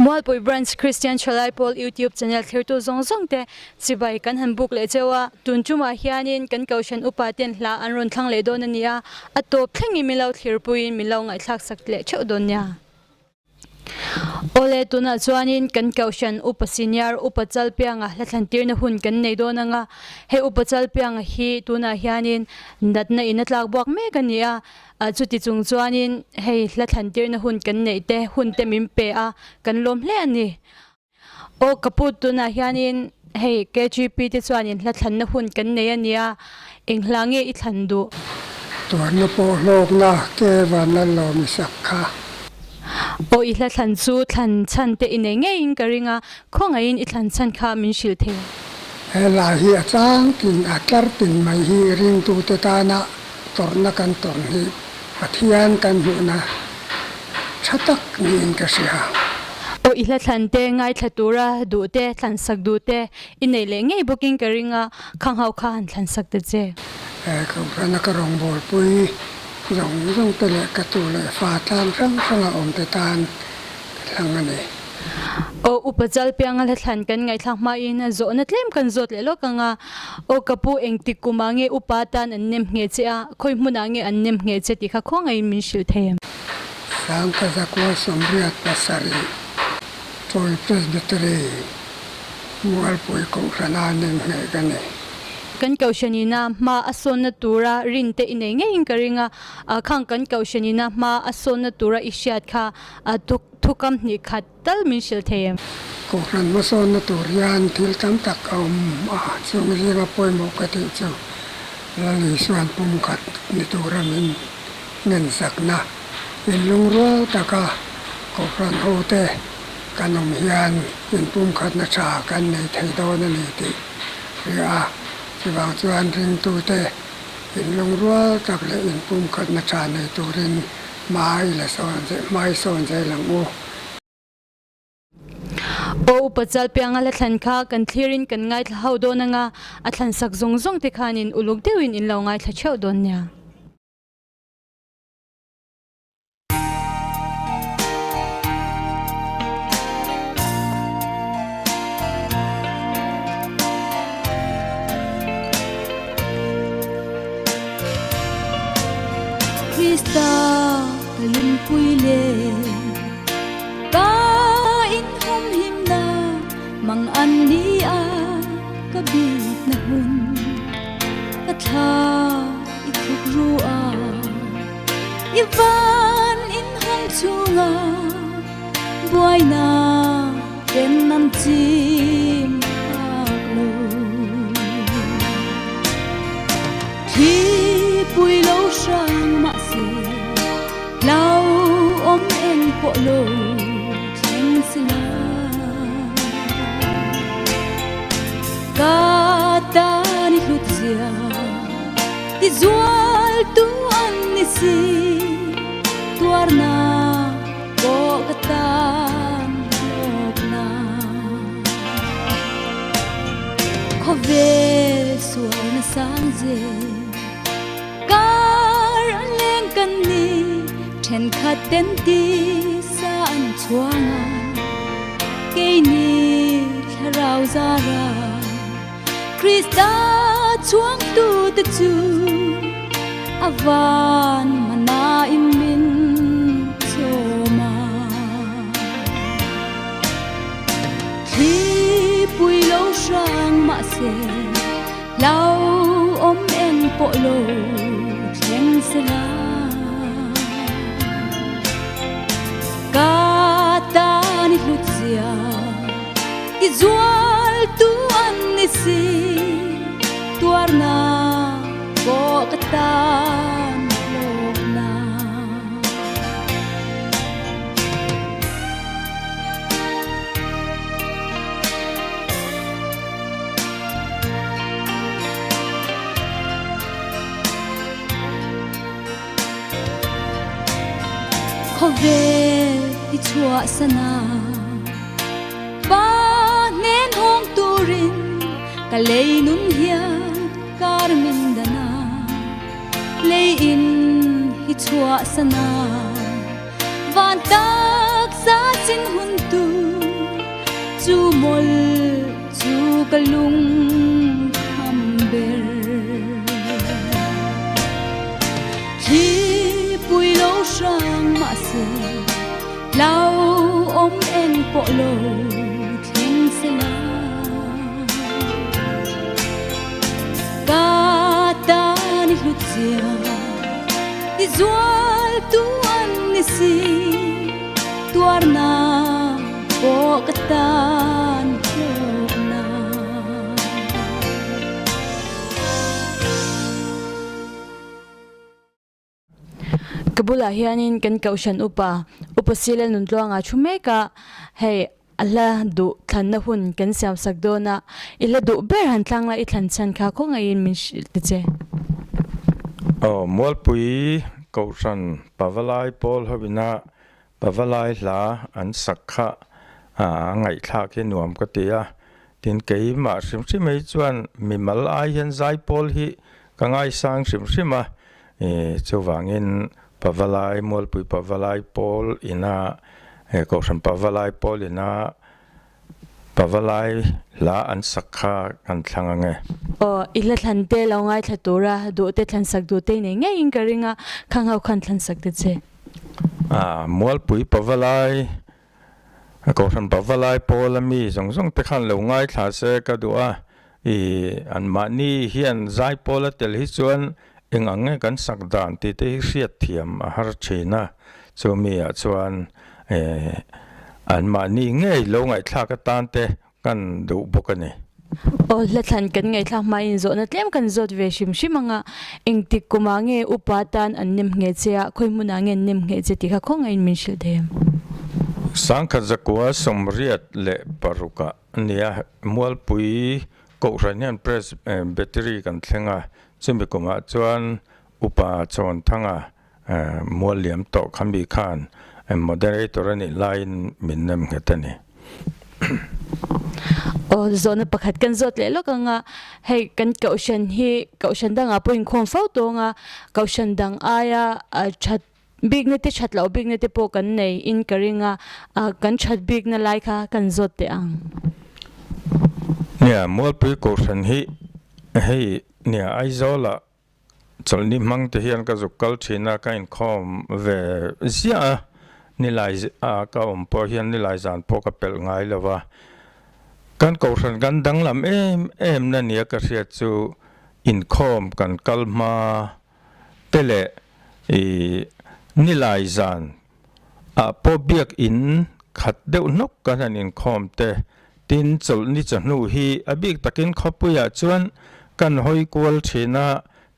Mualpui Branch Christian Chalai Paul YouTube channel thirtu zong te chibai kan han book le chewa tunchuma hianin kan kaushan upaten hla anron thlang le don ania atop thengi milau thirpuin milau ngai thak sak le chodon nya ole tuna chuanin kan kaushan upasenior upachal pianga hlathantir na hun kan nei don anga he upachal pianga hi tuna hianin natna inatlak buak me kania chuti chung chuanin hei hlathantir na hun kan nei te hun te min pe a kan lom hle ani o kaput tuna hianin hei KGP te chuanin hlathan na hun kan nei ania englange I thlandu tuan po lok na ke van na lom sakha o I hlathan chu thlan chan te ine nge in karinga khonga in I thlan chan kha min shil the la hi achang tin atlar tin mai hi ring tu te ta na torna kan ton hi pathian kan hu na chatak ni in ka sia o I hlathan te ngai thlatura du te thlan sak du te inei le nge booking karinga khang hau khan thlan sak te che ko na ka rong bol pui rong te le ka tu le fa tan sang sang om te tan thlang ani o upachal pianga hlan kan ngai thlang ma in zo na tlem kan zot le lo kanga o kapu engti kumange upatan an nem nge che a khoi hmuna nge an nem nge che ti kha khongai min shil them sang ka zakwa sombriat pasari toy presbytery mual pui ko rana nem nge gane kan kaushanina ma asona tura rinte ine nge in karinga khang kan kaushanina ma asona tura ishat kha thukam ni khatal min shil them ko ran ma son na turian thil tam tak chung ri ga poi mo ka ti chu la li swan pum khat ni tura min nen sak na in lung ro ta ka ko ran ho te kanom hian in pum khat na cha kan nei thei do na ni ti ria chi wang chuan ring tu te in lung ro tak le in pum khat na cha nei turin mai la son je lang o o upachal pianga la thlan kha kan thlirin kan ngai thlau don anga a thlan sak zong te khanin uluk deuin in lo ngai thla cheu don nya Krista kalun puile ka in hom him na mang an ni a kabit na hun katha ithuk ru a ivan in hom chunga boy na ken nam chim lo khi pui lo sang ma se lau om en po lo theng sila ka ta ni hlut zia ti zual tu an ni si tuar na ko katan lok na ko vel sual na sang je kan ni then khat ten ti sa an chuanga ke ni tharau zara Krista chuang tu te chu avan mana imin choma khi pui lo sang ma se lau om en po lo theng sela kata ni lutzia izual tu an ni si tuarna ko katan logna khove I chua sana ba nen hong turin ka lei nun hia karmin dana lei in hi chua sana van tak sa chin hun tu chu mol chu kalung tham ber khi bùi lâu sang mà se lao ôm en bộ lô thling se la ca ta ni hlut sia di zual tu an ni si tuar na po katan na kabula hianin kan kaushan upa silal nun tluanga chumeka hei ala du than na hun kan siam sakdo na ila du ber han tlang la i than chan kha ko ngai min che mual pui kaushan pavalai pol habina pavalai la an sakha ngai thla ke nuam ka tia tin kei ma sim sim mai chuan mi mal ai hian zai pol hi ka ngai sang sim sima chuwangin pavalai mual pui pavalai pol ina kaushan pavalai pol ina pavalai la an sakha kan thlanga nge ila than te lo ngai thatura du te than sak du te ne ngai in karinga khangau khan than sak te che mual pui pavalai kaushan pavalai pol ami zong te khan lo ngai thla se ka duwa an mani hian zai pol tel hi chuan engange kan sakdan ti te hriat thiam a har china chumi a chuan an mani ngei lo ngai thla ka tan te kan du bokani la than kan ngai thla mai in zo na tlem kan zot ve shim shimanga engtik kumange upatan an nim nge chea khoi muna nge nim nge che ti kha kho ngai min shil them sangkha zakwa somriat le paruka nia mual pui ko ranian press battery kan thlenga chumi kuma chuan upa chon thanga mual liam to khambi khan moderator ani line minnam ngetani zona pakhat kan zot le lokanga hei kan kaushan hi kaushan danga point khom fau to nga kaushan dang aya chat big ne te chat lo big ne te po kan nei in karinga kan chat big na lai kha kan zot te ang nia mual pui kaushan hi hei nia aizola cholni mang te hian ka zukal thina ka in khom ve zia ni lai ka po hian ni lai zan po ka pel ngai lawa kan kaushan kan dang lam em na nia ka ria chu in khom kan kalma tele ni lai zan po biak in khat deuh nok kan in khom te tin chol ni chanu hi abik takin khopuya chuan kan hoi kwal thina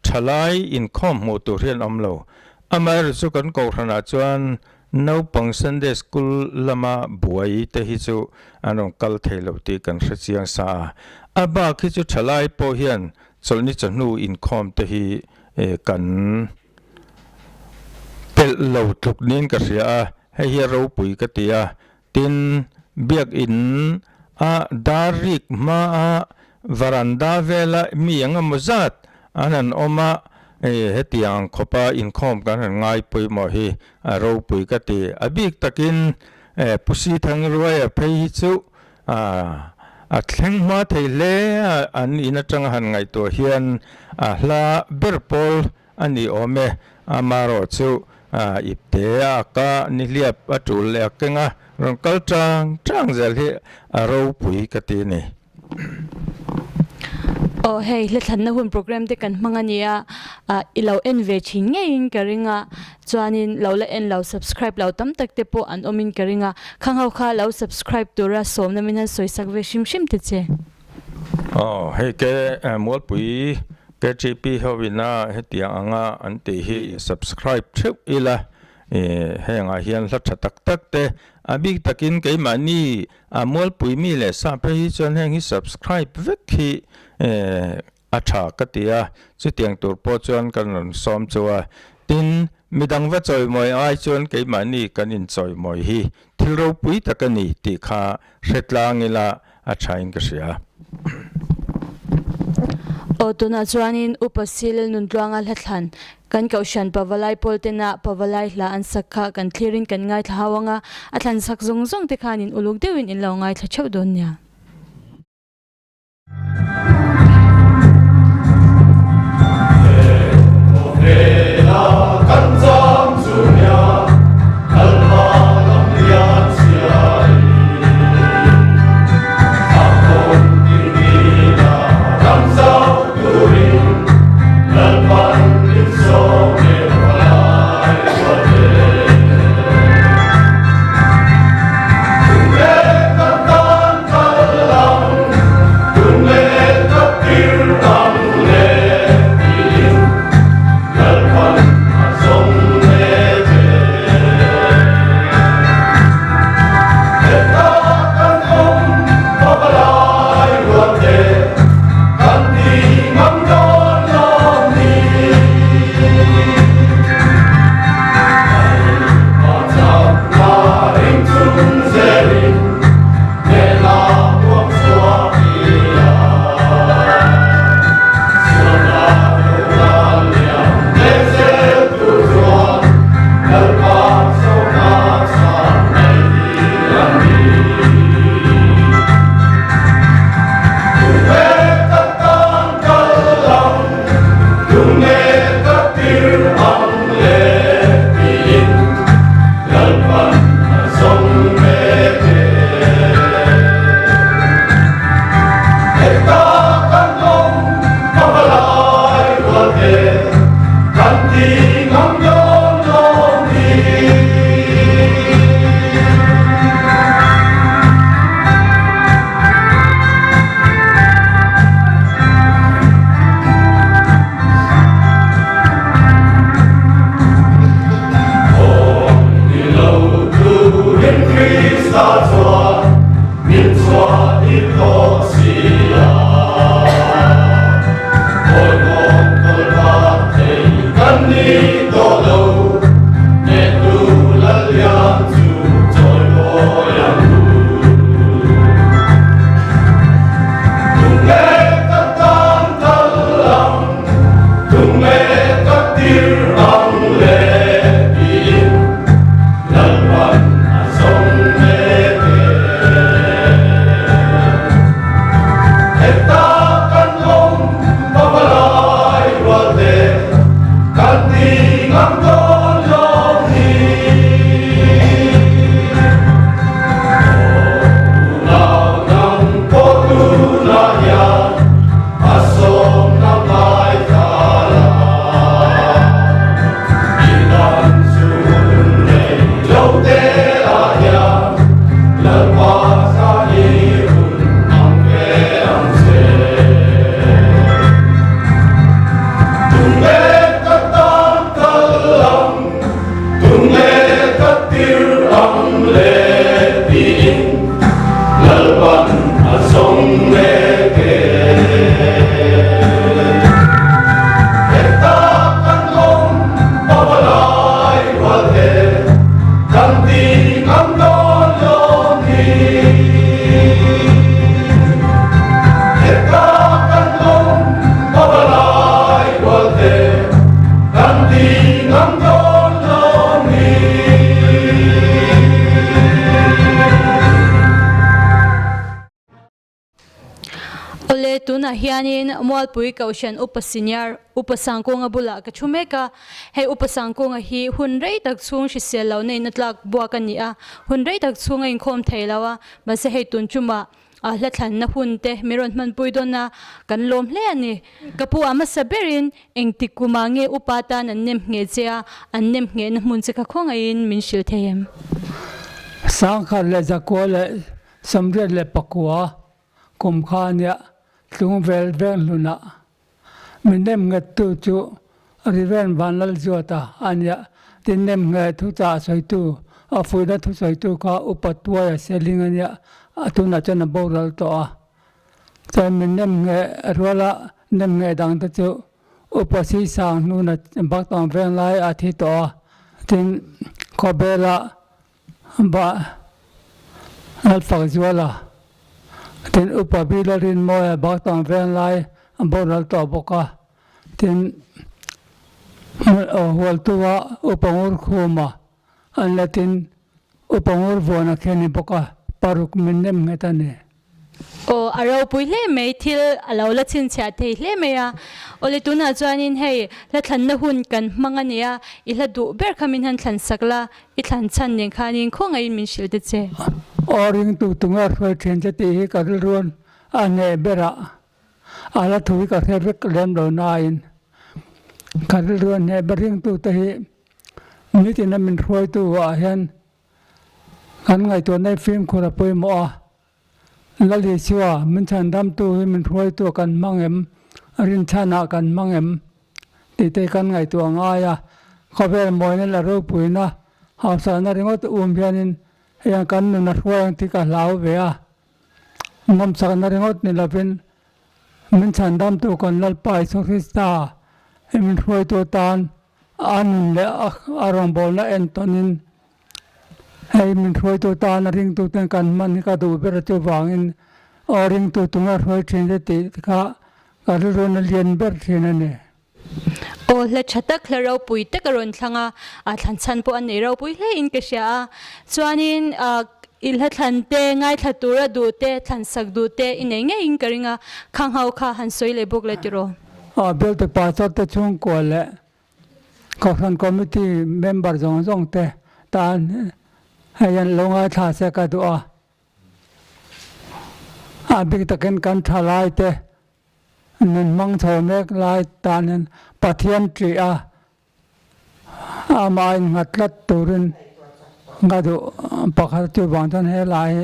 thalai in khom mo tu rian amlo amar chu kan kausana chuan no pang Sunday school lama buai te hi chu anong kal thelo ti kan hrichiang sa aba khi chu thalai po hian cholni chanu in khom te hi kan pel lo tuk nin ka ria hei hi ro pui ka tia tin biak in darik ma varanda vela mi anga mozat anan oma hetiang khopa in khom kan ngai pui mo hi ro pui ka ti abik takin pusi thang ruai a phei chu a thleng ma theile an ina tang han ngai to hian hla berpol ani ome amaro chu ipte ka niliap atul le kenga ron kaltang zel hi ro pui ka ti ni hei le than na hun program te kan mangania ilo en ve chin nge in karinga chuanin lo la en lo subscribe lo tam tak te po an omin karinga khangau kha lo subscribe to ra som na min soi sak ve shim shim te che hei ke mual pui ke gp howina hetia anga anti hi subscribe theu ila henga hian hla tha tak tak te abik takin ke mani mual pui mi le sa pe hi chon heng hi subscribe vek hi acha katia chu tiang tur po chuan kan som chuwa tin midang va choi moi ai chuan ke mani kan in choi moi hi thilro pui takani ti kha hretlang ila acha in ka sia tuna chuanin upasil nundruanga hlathan kan kaushan pavalai poltena pavalai hla an sakha kan thlirin kan ngai thawanga athan sak zong zong te khanin uluk deuin in lo ngai thla cheu don nia tuna hianin mualpui kaushan upasenior upasangko nga bula ka chumeka he upasangko nga hi hunrei tak chung shisel lo nei natlak bua kan ni a hunrei tak chung in khom theilawa base he tun chuma a hlathan na hunte miron man puidon na kan lom hle ani kapu ama saberin engtikumange upatan annem nge chea annem nge na mun che ka khonga in min shil theyem sangkhar le zakole samre le pakwa kumkhania tung vel vel luna minem ngat tu chu riven banal jota anya tinem ngat thu cha soitu afuida thu soitu ka upatwa selling anya atuna chana boral to a cha minem nge rola nem nge dang ta chu upasi sang nu na bak tang ven lai athi to tin khobela ba alfa zwala tin upabila rin moya bak tang ven lai boral to boka tin wal tuwa upangur khoma an latin upangur vona kheni boka paruk minnem ngetane o aro pui hle mai thil alo la chin cha thei hle mai a ole tuna chuanin hei la thlan na hun kan mangania I la du ber khamin han thlan sakla I thlan chan ning khanin khongai min shil te che oring tu tungar khoi chen che ti hi karil ruan ane bera ala thui ka rek lem do nain karil ruan ne bering tu te hi ni tin na min khoi tu wa hian kan ngai to nei film khora poi mo a la li siwa min chan dam tu hi min khoi tu kan mangem rin chana kan mangem ti te kan ngai tu anga ya khaber moi ne la ro pui na ha sa na ringot bianin yang kan na khoi ti ka lau ve a nam sa na ringot ni la pin min chan dam tu kan lal pai so krista min khoi tu tan an le arong bol na entonin hei min khoi tu tan ring tu ten kan man ka du ber chu wangin oring tu tunga khoi chen de ti ka ka ro na lien ber chen ne o la chata khlaro pui te karon thlanga a thlan chan po an nei ro pui hle in ka sha chuanin il ha thlan te ngai thlatura du te thlan sak du te inei nge in karinga khang hau kha han soi le bok le tiro a bel te pa cha te chung ko le ko khan committee member jong te tan hayan longa tha se ka du a big ta ken kan thalai te nin mang tho mek lai tanen pathian tri a mai ngatlat turin ngadu pakhat tu bang tan he lai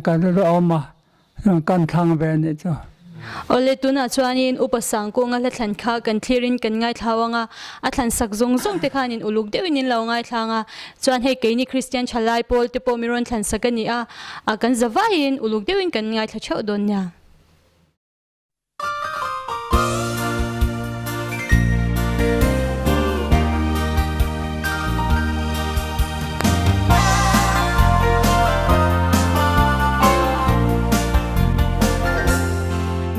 kan ro oma kan thang ve ni cho ole tuna chuanin upasang ko nga la thlan kha kan thlirin kan ngai thlawanga a thlan sak zong zong te khanin uluk deuin in lo ngai thlanga chuan he keini christian chalai pol te pomiron thlan sakani a kan zawain uluk deuin kan ngai thla chho don nya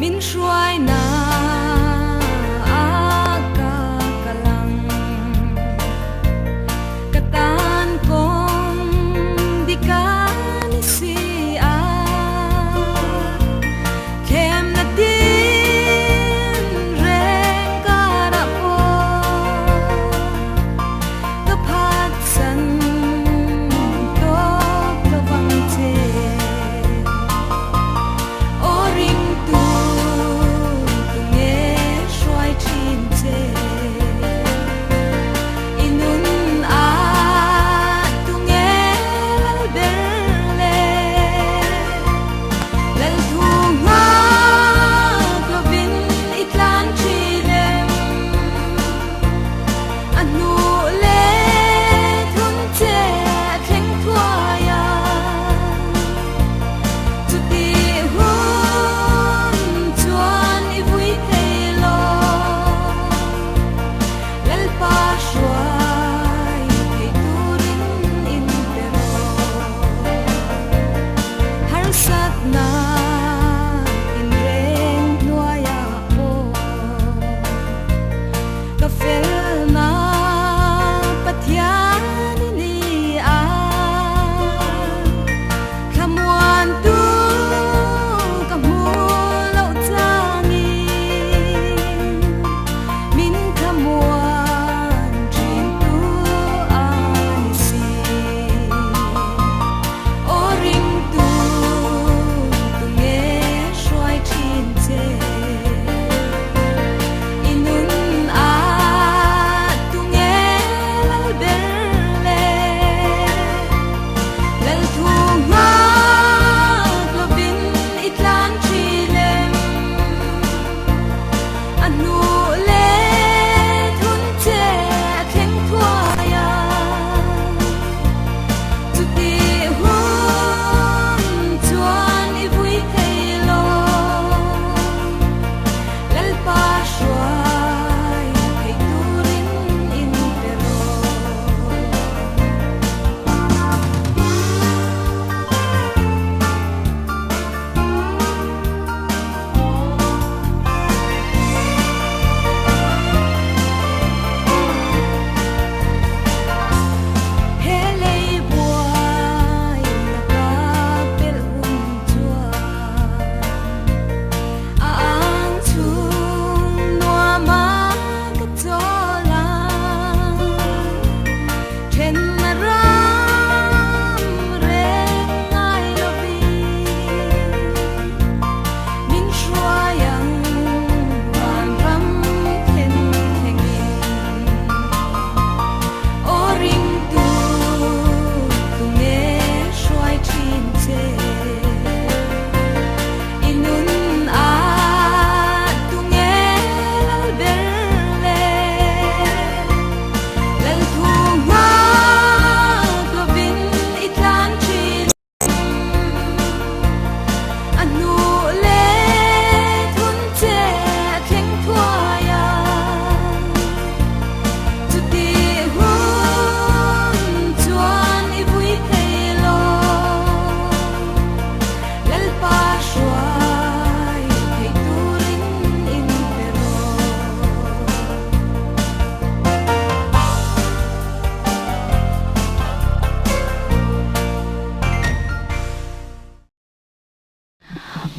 min shuai na aga kalang katan kong di ka ni si a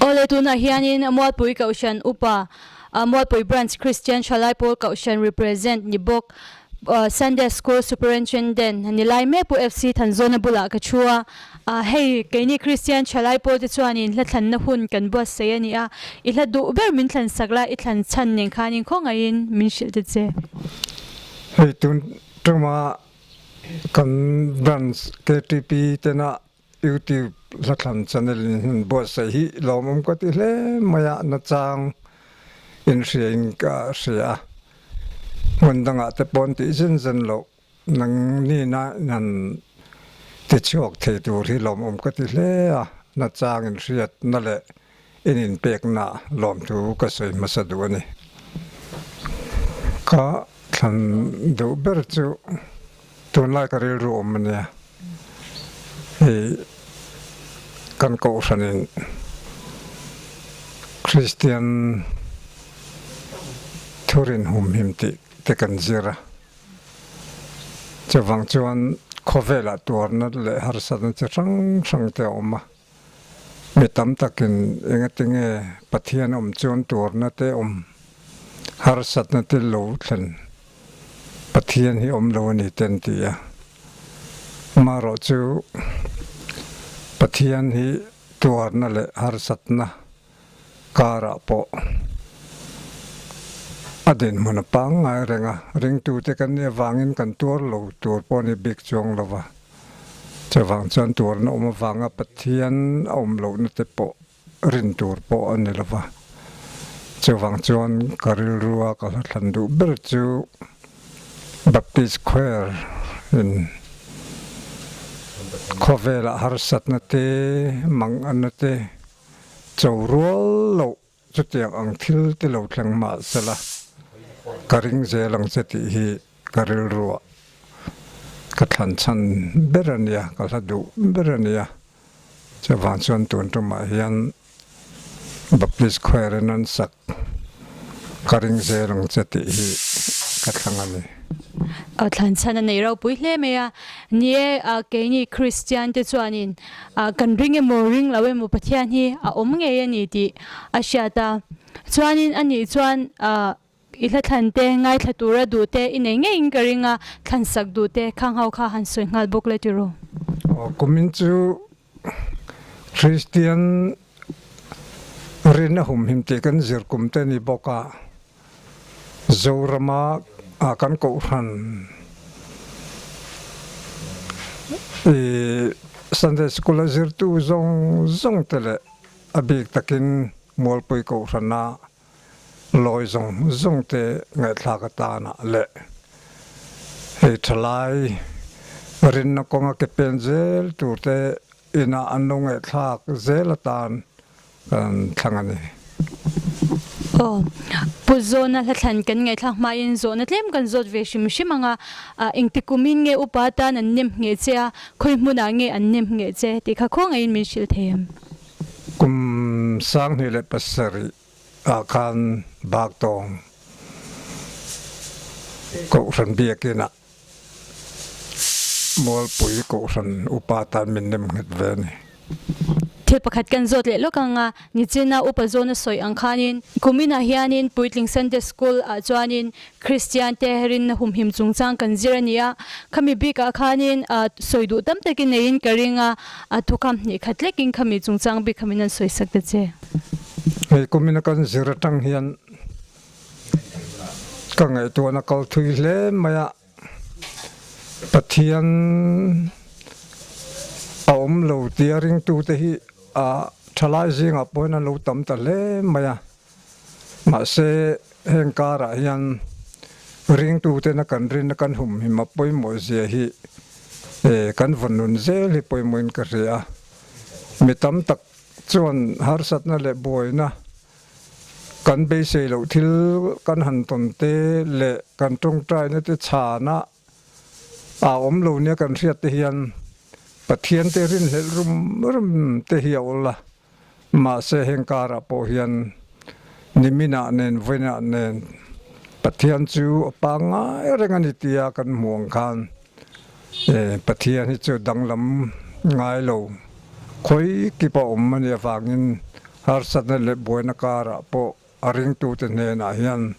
ole tuna hianin amwal pui kaushan upa amwal pui branch Christian Shalai Paul kaushan represent ni bok Sunday School Superintendent nilai me pu FC Thanzona bula ka chua hey kaini Christian Shalai Paul te chuanin la thlan na hun kan bus se ania I la du ber min thlan sakla I thlan chan ning khanin khongain min shil te che hei tun tuma kan branch KTP tena YouTube la thlan channel in bo se hi lomum ko ti hle maya na chang in shing ka sia mundanga te pon ti zen zen lo nang ni na nan te chok the tu ri lomum ko ti hle na chang in riat na le in pek na lom tu ka sei masadu ni ka thlan do ber chu tun lai ka ri ro man ya kan ko sanin Christian Thurin hum himti te kan zira chawang chuan khovela torna le har san chang chang te oma mi tam takin engatinge pathian chuan torna te har satna te lo thlan pathian hi lo ni ten tia maro chu pathian hi torna le har satna kara po adin mana pang ngai renga ring tu te kan ne wangin kan tur lo tur po ni big chong lova chawang chan tur no ma wanga pathian lo na te po rin tur po an lova chawang chon karil ruwa ka thlandu ber chu Baptist Square in Khovela har satna te mang an te chawrol lo chutiang ang thil te lo thlang ma sala karing zelang seti hi karil ruwa ka thlan chan berania ka ladu berania chawang chon tun tuma hian Baptist Square nan sak karing zelang seti hi ka thangani thlan chana nei ro pui hle meya nie kaini Christian te chuanin kan ring emo ring lawe mo pathian hi om nge ani ti asiata chuanin ani chuan I la thlan te ngai thatura du te in nge in karinga thlan sak du te khang hau kha han soi ngal bok le ti ro kumin chu Christian rina hum him te kan zir kum te ni boka zorama akan ko han Sunday School zir tu zong tele abik takin mol pui ko rana loi zong te ngai thla ta na le hei thalai rin na konga ke penzel tu te ina anong ngai thla zelatan kan thangani puzona la thlan kan ngai thlang ma in zona tlem kan zot ve shim shimanga ingtikumin nge upata nan nim nge che khoi muna nge an nim nge che ti kha khong in min shil them kum sang ni le pasari akan bak tong ko ran biakina mol pui ko ran upata min nim nget ve ni thil pakhat kan zot le lokanga ni china upazona soi angkhanin kumina hianin puitling Sunday School chuanin Christian te herin hum him chungchang kan zirania khami bika khanin soidu tam takin nein karinga thukam ni khatleking khami chungchang bi khaminan soi sakte che hei kumina kan ziratang hian ka ngai tu na kal thui hle maya pathian lo tiaring tu te hi thalai zinga poina lo tam ta le maya ma se hengkara hian ring tu te na kan rin na kan hum hi ma poi mo zia hi kan vanun zel hi poi moin ka ria mi tam tak chuan har sat na le boina kan be se lo thil kan han ton te le kan tong trai na te chana lo nia kan riat te hian pathian te rin hel rum te hiawla ma se hengkara po hian nimina nen voina nen pathian chu apanga rengani tia kan muang khan pathian hi chu danglam ngai lo khoi ki pa mania wangin harsat na le buena kara po aring tu te ne na hian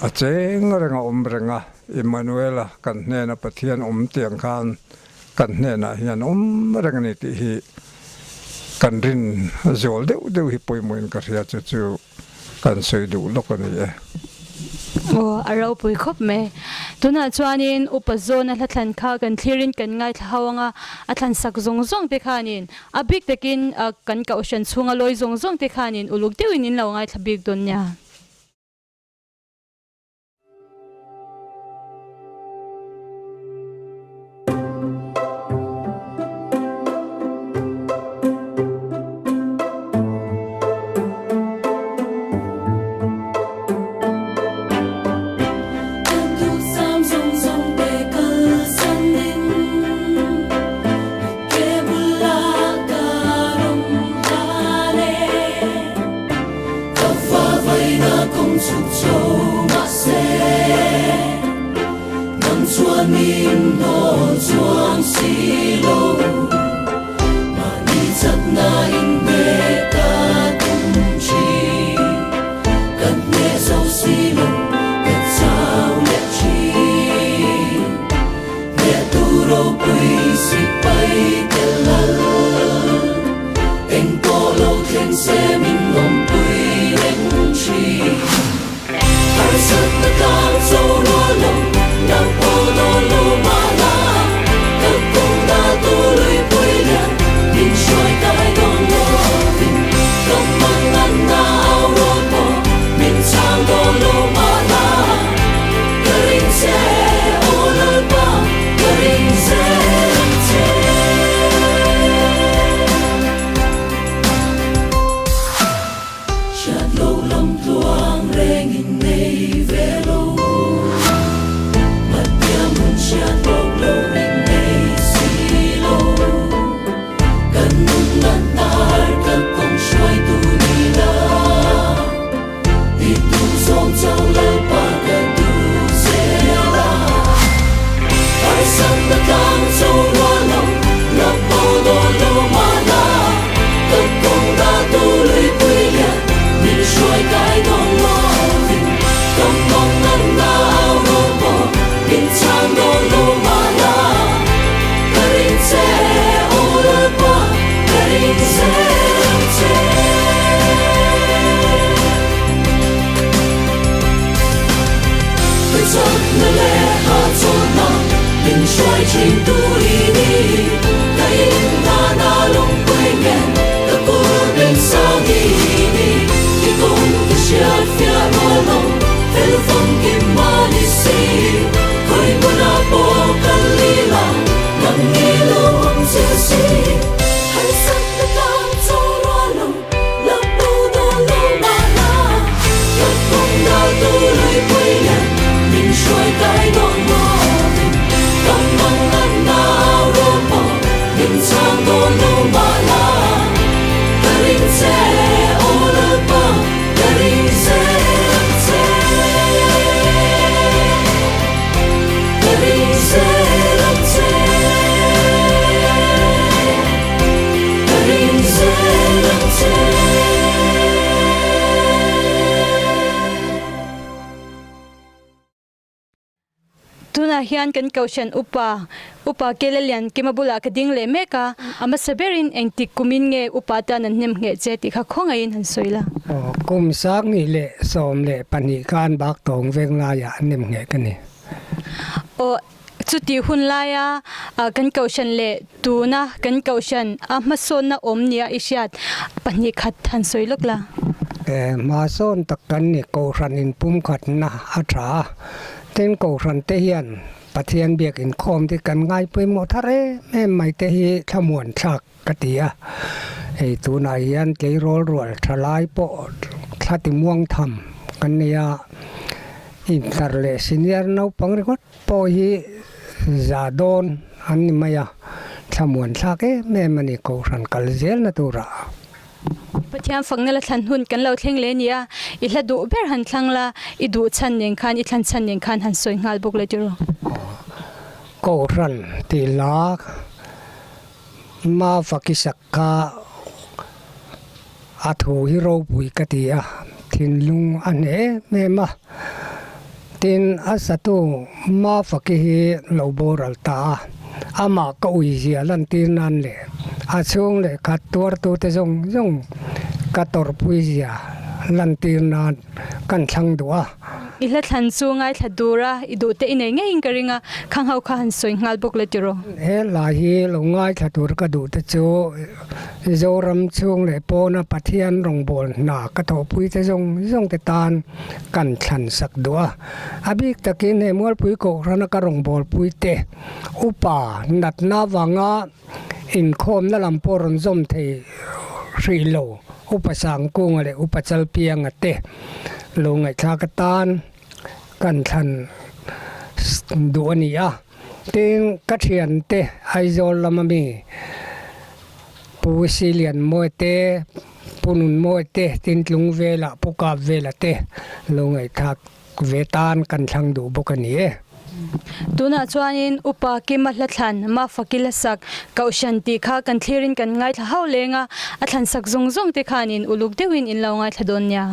a cheng renga renga Emanuela kan ne na pathian tiang khan kan ne na hian renga ni ti hi kan rin zol deuh hi poimoin ka ria chu kan sei du lokani e o arau pui khop me tuna chuanin upazona hlathan kha kan thlirin kan ngai thawanga athan sak zong zong te khanin abik tekin kan ka ocean chunga loi zong zong te khanin uluk teuin in lo ngai thabik don nya tuna hian kan kaushan upa kelelian kimabula kading le meka ama saberin engtik kumin nge upata nan nem nge che ti kha khongai han soila kum sak ni le som le pani kan bak tong veng la ya nem nge kani o chuti hun la ya kan kaushan le tuna kan kaushan ama son na omnia ishat pani khat han soilok la ma son takkan ni ko ranin pum khat na atra ten ko ran te hian pathian biak in khom ti kan ngai pui mo thare me mai te hi thamuan thak katia ei tu na hian ke rol rol thalai po thati muang tham kan nia in tar le senior no pangri kot po hi za don an ni maya thamuan thak e me mani ko ran kal zel na tura pathian fangnga la than hun kan lo thleng le nia I hla du ber han thlang la I du chan ning khan I thlan chan ning khan han soi ngal buk le tiro ko ran ti la ma fakisakka อาถูฮิโรปุยกติอาทินลุงอันเอเมมาทินอาสตุมาฟักฮิโลโบรัลตาอามาก็อุยเสียลันทินนั่นเลยอาช่วงเลยขัดตัวตัวเตจงกัดตอร์ปุยเสียลันทินนั่นกันช่างดัว อิละทันซูง่ายทัดดูระอิดูเตอินเองอิงกริงะขังเฮาขันสวยงาลบุกเลติโรลาฮีลงง่ายถ้าตัวก็ดูแต่โจรำช่วงเลยปนปะเทียนรงบอลหนากระทบปุยจะทรงแต่ตานกันฉันสักดัวอบิกตะกินให้มวลปุยโกรนกรงบอลปุยเตอุปานัดนาวังะอินโคมนั่นลำปรนซมเทรีโลอุปสังกุงอะไรอุปจัลเปียงเตลงไอชากตานกันฉันดัวนี่อะเต็งกัดเทียนเตไอโซลมามีปูซิเลียนมวยเตปูนุนมวยเตตินลุงเวลาปุกาเวลาเตลงไอทักเวตานกันช่างดูบุกันนี้ตุน่าชวนินอุปากิมัลลันมาฟักิลสักเกาชันติข้ากันทีรินกันง่ายท้าเฮาเลงะอัทันสักซงติขานินอุลุกเดวินอินลาวง่ายท้าโดนยา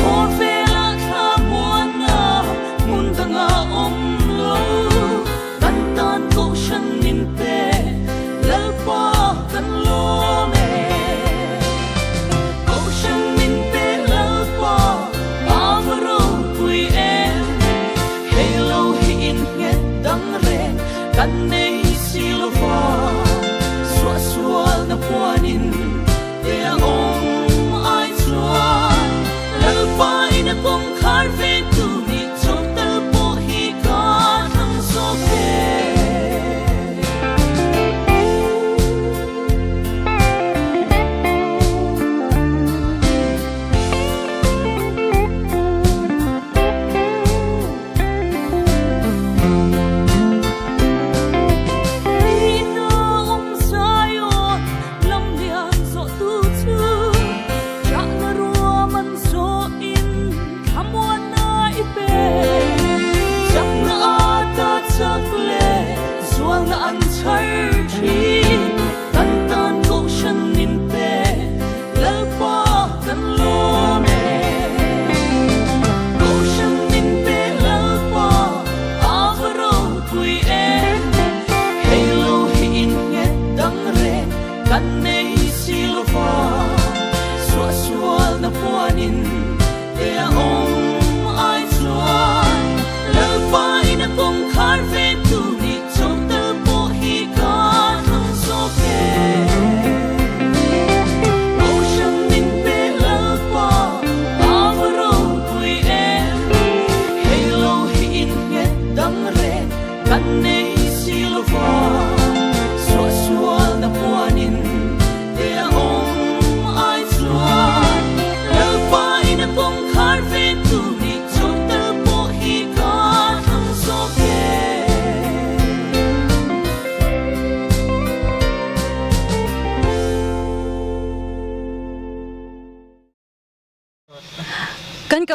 Or feel like I'm one now,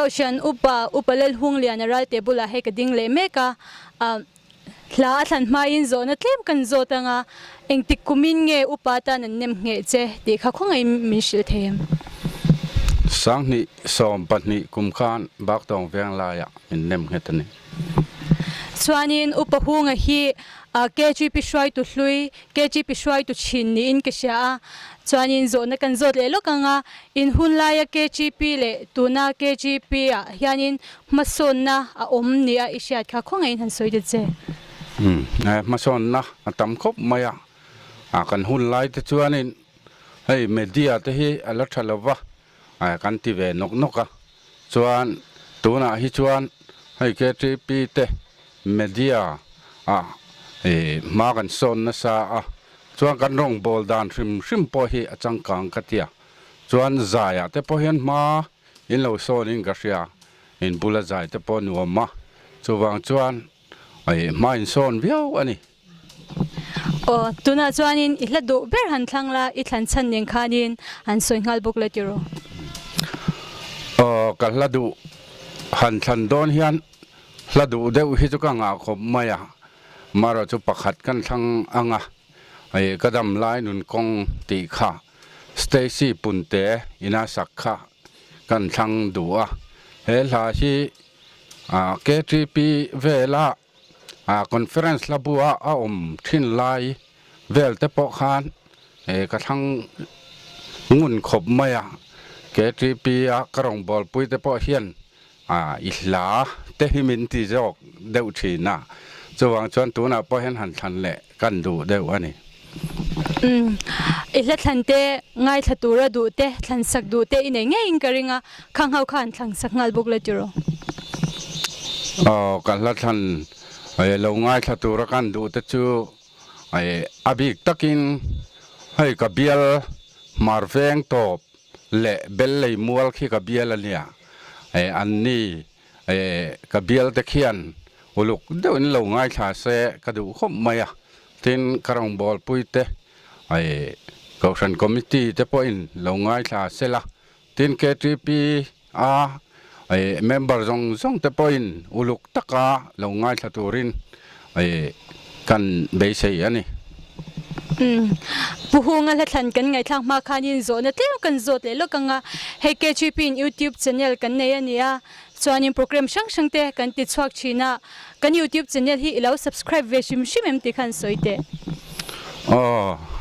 shan upalel hung lian ral tebula he ka ding le meka la athan ma in zo na tlem kan zo tanga eng tik kumin nge upata nan nem nge che ti kha khongai min shil them sang ni som pat ni kum khan bak tong veng la ya min nem hetani chuanin upahunga hi KGP shwai tu hlui KGP shwai tu chin ni in ka sha chuanin zo na kan zot le lokanga in hun la ya KGP le tuna KGP a hianin mason na a om ni a ishat kha khongai han soi de che ma son na atam khop maya kan hun lai te chuanin hei media te hi ala thalawa kan ti ve nok noka chuan tuna hi chuan hei KGP te media ma kan son na sa chuan kan rong bol dan hrim po hi achang kang katia chuan zaya te po hian ma in lo son in ka ria in bula zai te po nuama chuwang chuan ma in son viau ani tuna chuanin ihla do ber han thangla I thlan chan ning khanin an soi ngal buk le tiro kaladu han thlan don hian hladu deuh hi chu ka nga khop maya maro chu pakhat kan thang anga kadam lai nun kong ti kha Stacy punte ina sakha kan thang duwa he la hi KGP vela conference la bua thin lai vel te po khan ka thang ngun khop maya KGP karong bol pui te po hian ihla te himin ti jok deuh thina chuwang chuan tuna po hian han thlan le kan du deuh ani ihla thlante ngai thatura du te thlan sak du te ine nge in karinga khang hau khan thlang sak ngal buk le tiro kan la thlan lo ngai thatura kan du te chu abik takin hei ka bial marveng top le bel lei mual khi ka bial ania anni ka bial te khian uluk deuhin lo ngai tha se ka du khop maya tin karong bol puite corruption committee te po in lo ngai tha sela tin KGP member zong te po in uluk taka lo ngai tha turin kan be sei ani puhunga la thlan kan ngai thlang ma khanin zo na tlem kan zot le lokanga he KGP in YouTube channel kan nei ania chuanin program sang te kan ti chuak china kan YouTube channel hi ilo subscribe ve shim em ti khan soite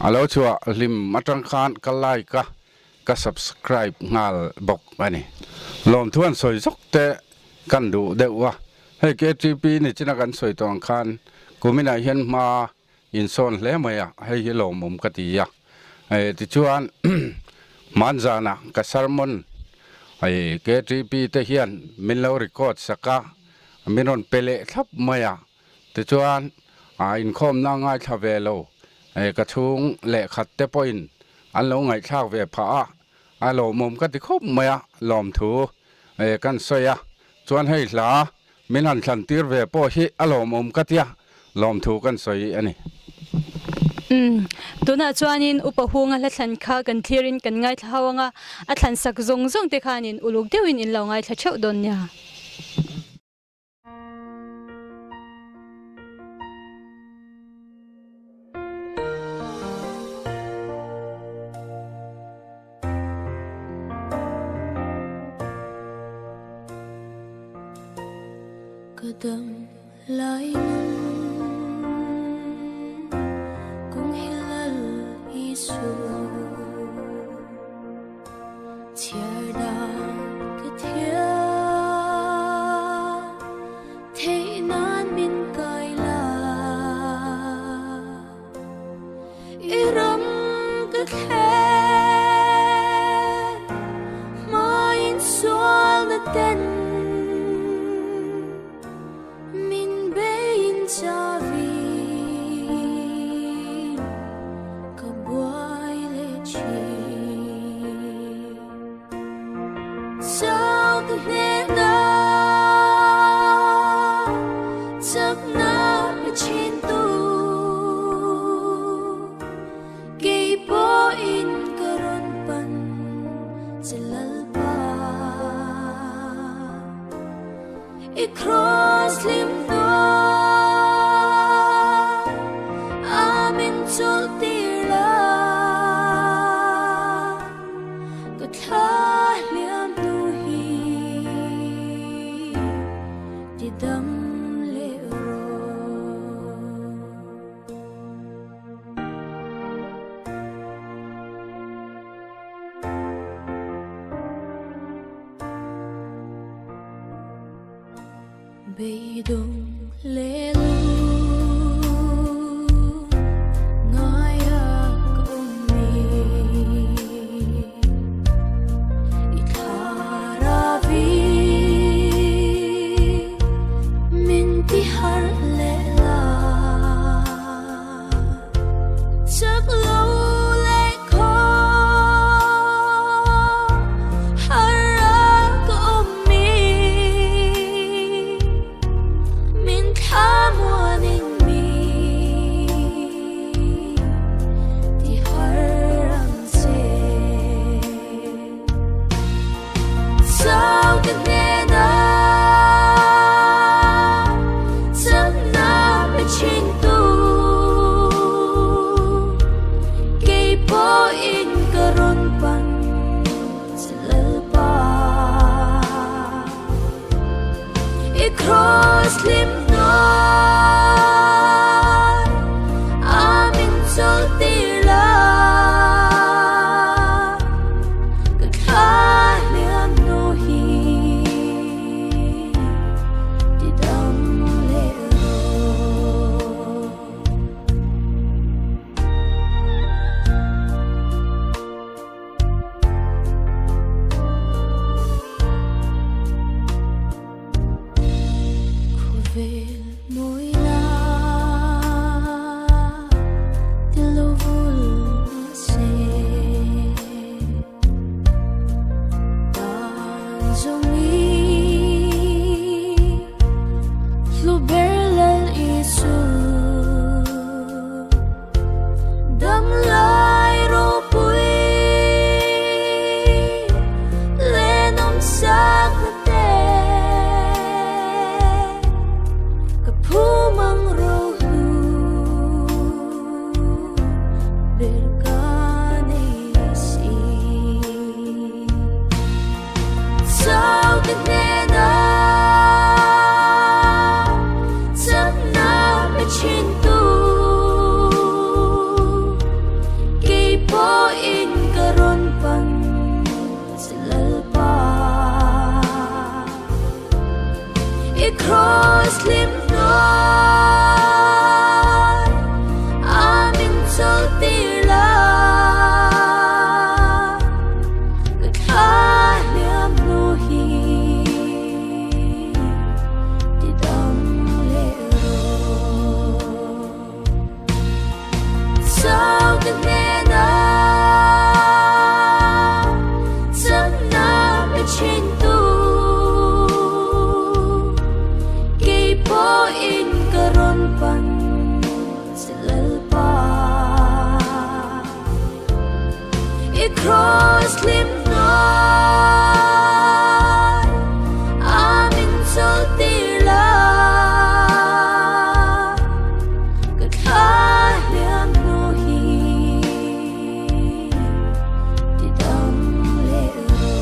alo chua lim matang khan ka like ka subscribe ngal bok ani lom thuan soi sok te kan du deuwa he KGP ni china kan soi tong khan kumina hian ma in son hle maya hei hi lo mum katia ti chuan manjana ka sermon KGP te hian min lo record saka minon pele thap maya ti chuan in khom na ngai thavelo ka thung le khat te point an lo ngai thak ve pha a lo mum ka ti khop maya lom thu kan soya chuan hei hla min han thlan tir ve po hi a lo mum ka tia lom thu kan soi ani tuna chuanin upahunga la thlan kha kan thlirin kan ngai thlawanga a thlan sak zong te khanin uluk deuhin in lo ngai thla cheu don nya kadam lai kung hilal isu tiada kathia thei nan min kaila iram kathe main swal na ten i cross lim no amin chul tira ka thla liam nu hi ti dam le ro beidong le lu ngaya ka ummi ikharavi min ti har le la chak lo le kho hara ka ummi min tha muaning mi ti harang se sao cái nè na sắp na bên trên tu cây po in karon pan selpa i cross lim no amin sol tira ka thla liam no hi ti dam le ro Kuvel moila tilovul se tanzongi fluberlal isu damlai ro pui lenom sak na te kapumang rohu berkanisi sao cái nè na sắp na bên trên tu cây po in karon pan selalpa i cross lim no amin sol tira ka thla liam nu hi ti dam le ro sao cái nè na sắp na bên trên tu cây po in karon pan selalpa i cross lim no amin sol tira ka thla liam nu hi ti dam le ro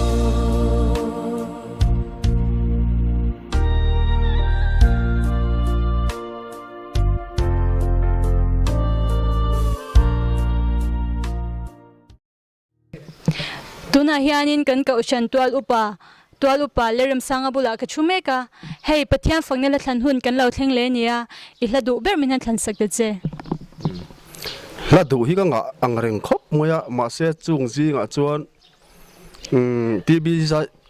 tuna hianin kan ka ushan tual upa lerem sanga bula ka chumeka hei pathian fangne la thlan hun kan lo thleng le nia I hladu ber min han thlan sak te che la du hi ka nga angreng khop moya ma se chung ji nga chuan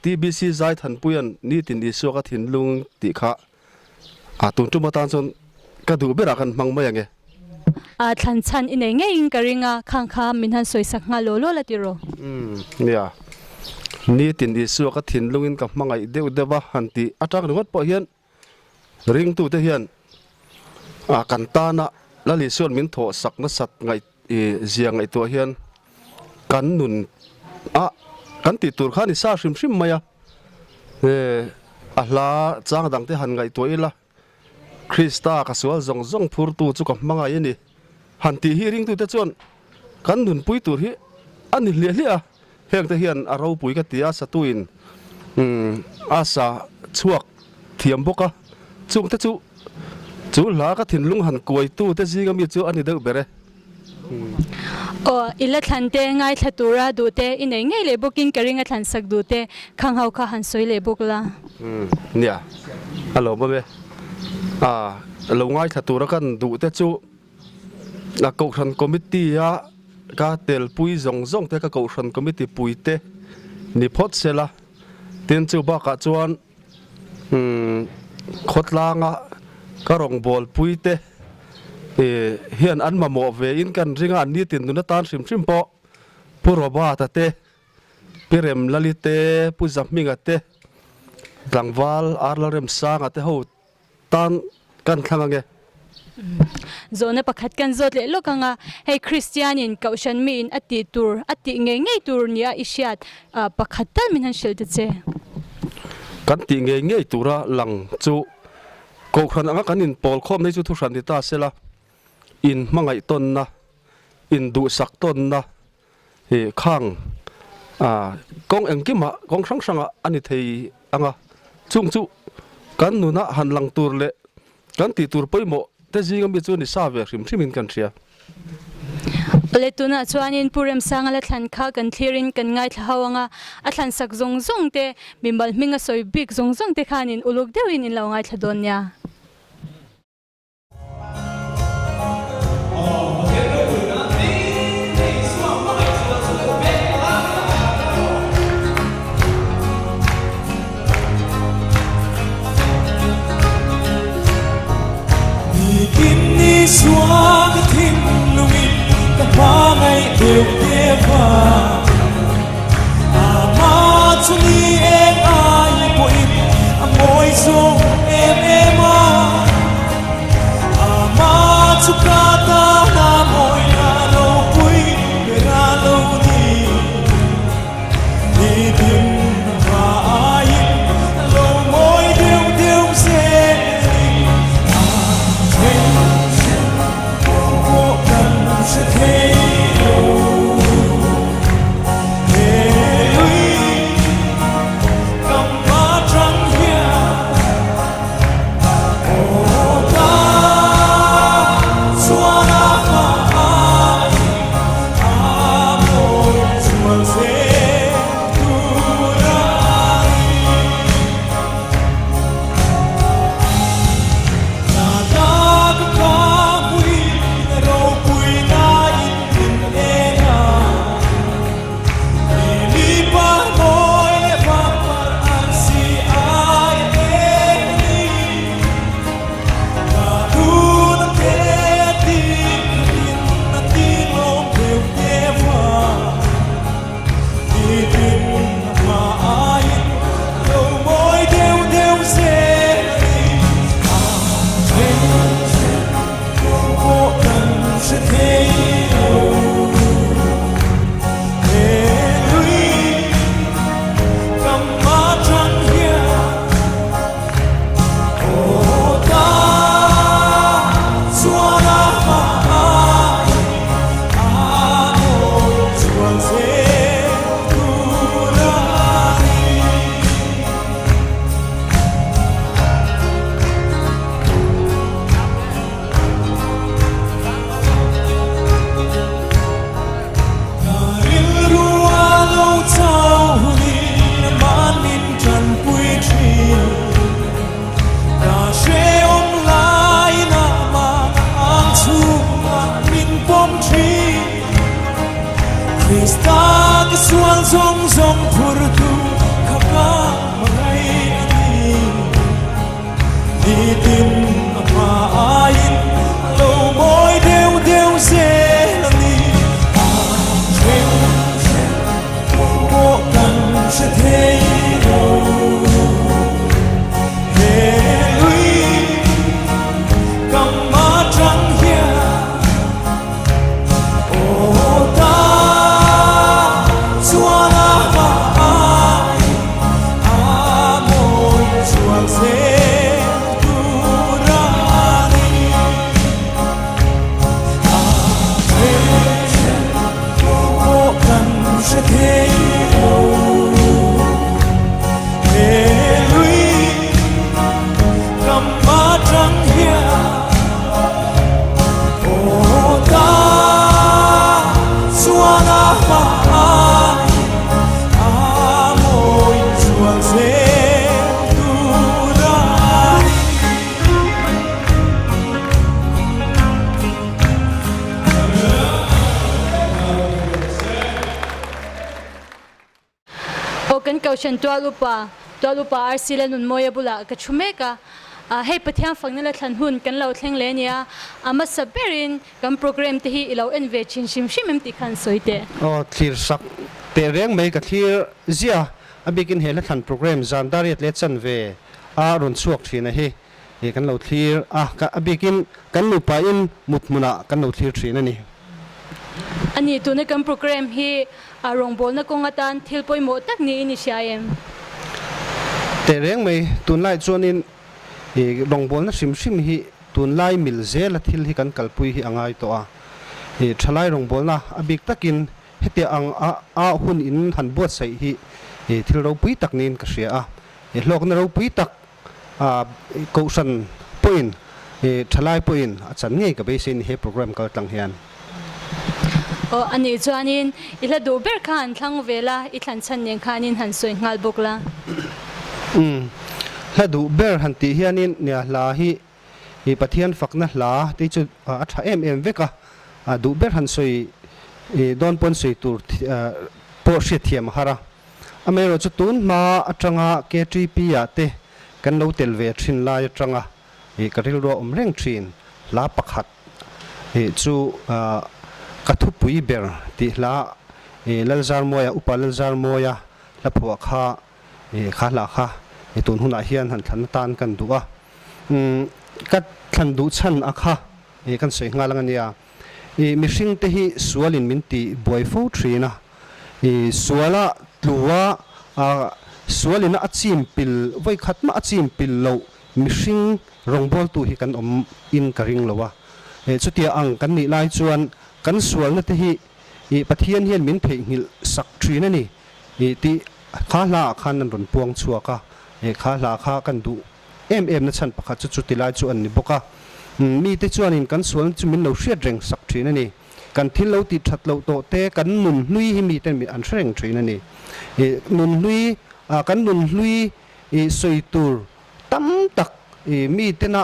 TBC zai than puyan ni tin di so ka thin lung ti kha a tun tu ma tan chon ka du bera kan mang ma yange a thlan chan inei nge in karinga khang kha min han soi sak nga lo lo la tiro nia ni tin di so ka thin lungin ka mangai deu dewa hanti atang ngot po hian ring tu te hian a kan ta na la li suan min tho sak na sat ngai ziang ai to hian kan nun a kan ti tur khani sa shrim shrim maya ahla chang dang te han ngai toila Krista ka sual zong zong phur tu chu ka manga yani han ti hi ring tu te chon kan nun pui tur hi ani hlia hlia heng te hian aro pui ka tia satuin asa chuak thiam boka chung te chu la ka thin lung han koi tu te zinga mi chu ani deuh bere o ila thlante ngai thlatura du te inei ngei le bokin karinga thlan sak du te khang hau kha han soi le bokla nia alo ba be lo ngai thatura kan du te chu la ko thran committee a ka tel pui zong zong te ka ko thran committee pui te ni phot sela ten chu ba ka chuan khotlanga ka rong bol pui te hian an ma mo ve in kan ringa ni tin nu na tan sim po puro ba ta te pirem lalite puzam minga te tlangwal arlarem sanga te ho tan kan thangange zona pakhat kan zot le lokanga hei Christianin kaushan mi in ati tur ati ngei tur nia ishiat pakhat tal min han shel te che kan ti ngei tura lang chu ko khan anga kanin pol khom nei chu thu ran ta sela in mangai ton na in du sak ton na he khang kong engkima kong sang ani thei anga chung chu kan nuna han lang tur le kan ti tur poimo te jinga mi chu ni sa ve hrim in kan thria le tuna chuanin purem sanga la thlan kha kan thlerin kan ngai thlawanga a thlan sak zong zong te bimbal minga soi big zong zong te khanin uluk deuin in lo ngai thladon nya xóa cái thiên lùi các hoa ngày đều kia qua mà cho đi em ai bụi môi dung em mà cho cả ta na môi na lâu bụi ra lâu đi tìm ai lâu môi đều dễ sẽ thấy devotion tua lupa arsila nun moya bula ka chumeka hei pathian fangnala thlan hun kan lo thleng le nia ama saberin kan program te hi ilo enve chin shim shim ti khan soite o thlir sak te reng mai ka thlir zia abikin hela than program zandariat le chan ve a ron chuak thina hi e kan lo thlir ka abikin kan lupa in mutmuna kan lo thlir thina ni ani tu na kan program hi rong bol na kongatan thil poi mo tak ni ini siaem te reng mai tun lai chuanin e rong bol na sim sim hi tun lai mil zel thil hi kan kalpui hi angai to a e thalai rong bol na abik takin hete ang a hun in han buat sai hi e thil ro pui tak nin ka ria a e hlok na ro pui tak ko san point e thalai point a chan ngei ka be sin he program ka tlang hian o ani chuanin ila do ber khan thlang vela I thlan chan nen khanin han soi ngal bokla la du ber han ti hianin nia la hi e pathian fakna hla ti chu a tha em veka du ber han soi e don pon soi tur po hriat thiam hara amero chu tun ma atanga KTP ya te kan lo tel ve thin lai atanga e karil ro om reng thin la pakhat e chu kathu pui ber ti hla e lalzar moya upalalzar moya la phua kha e kha la kha e tun huna hian han thlan tan kan duwa kat thlan du chan akha e kan soi ngalang ania e mihring te hi sualin minti boifo thina e suala tluwa sualina achim pil voi khatma achim pil lo mihring rongbol tu hi kan om in karing lowa e chutia ang kan ni lai chuan kan sual na te hi e pathian hian min thei ngil sak thina ni e ti kha la khan nan ron puang chuaka e kha la kha kan du em na chan pakha chu ti lai chu an ni boka mi te chuan in kan sual chu min lo hriat reng sak thina ni kan thil lo ti that lo to te kan nun hlui hi mi ten mi an reng thina ni e nun hlui kan nun hlui e soitur tam tak e mi tena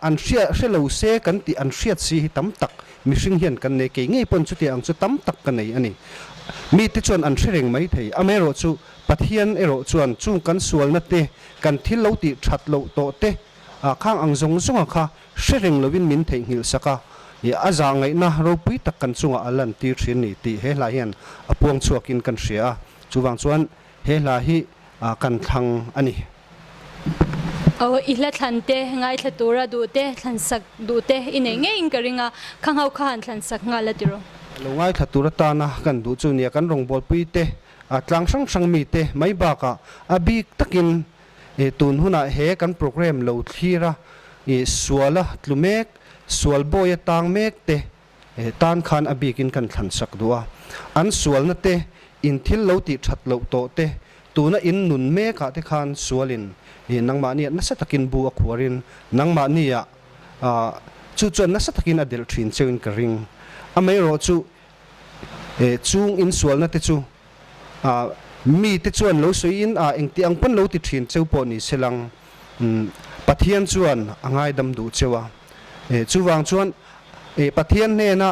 an hria lo se kan ti an hriat si hi tam tak mi hring hian kan ne ke ngei pon chu ti ang chu tam tak kan nei ani mi te chuan an hrireng mai thei amero chu pathian ero chuan chung kan sual na te kan thil lo ti that lo to te khang ang zong zonga kha hrireng lovin min thei ngil saka e aza ngai na ro pui tak kan chunga alan ti thin ni ti he la hian apuang chuakin kan hria chuwang chuan he la hi kan thang ani o ihla thlante ngai thlatura du te thlansak du te inenge inkaringa khanghau khan thlansak ngala tiro longai thatura ta na kan du chu nia kan rong bol pui te atlang sang mi te mai ba ka abik takin e tun huna he kan program lo thira e suala tlumek sual boya tang mek te e tan khan abikin kan thlansak duwa an sual na te in thil lo ti that lo to te tuna in nun me ka te khan sualin e nangma ni na sa takin bu akhuarin nangma ni ya chu chu na sa takin adel thin chewin ka ring amai ro chu e chung in sual na te chu mi te chuan lo soin engti ang pon lo ti thin cheu po ni selang pathian chuan angai dam du chewa e chuwang chuan e pathian ne na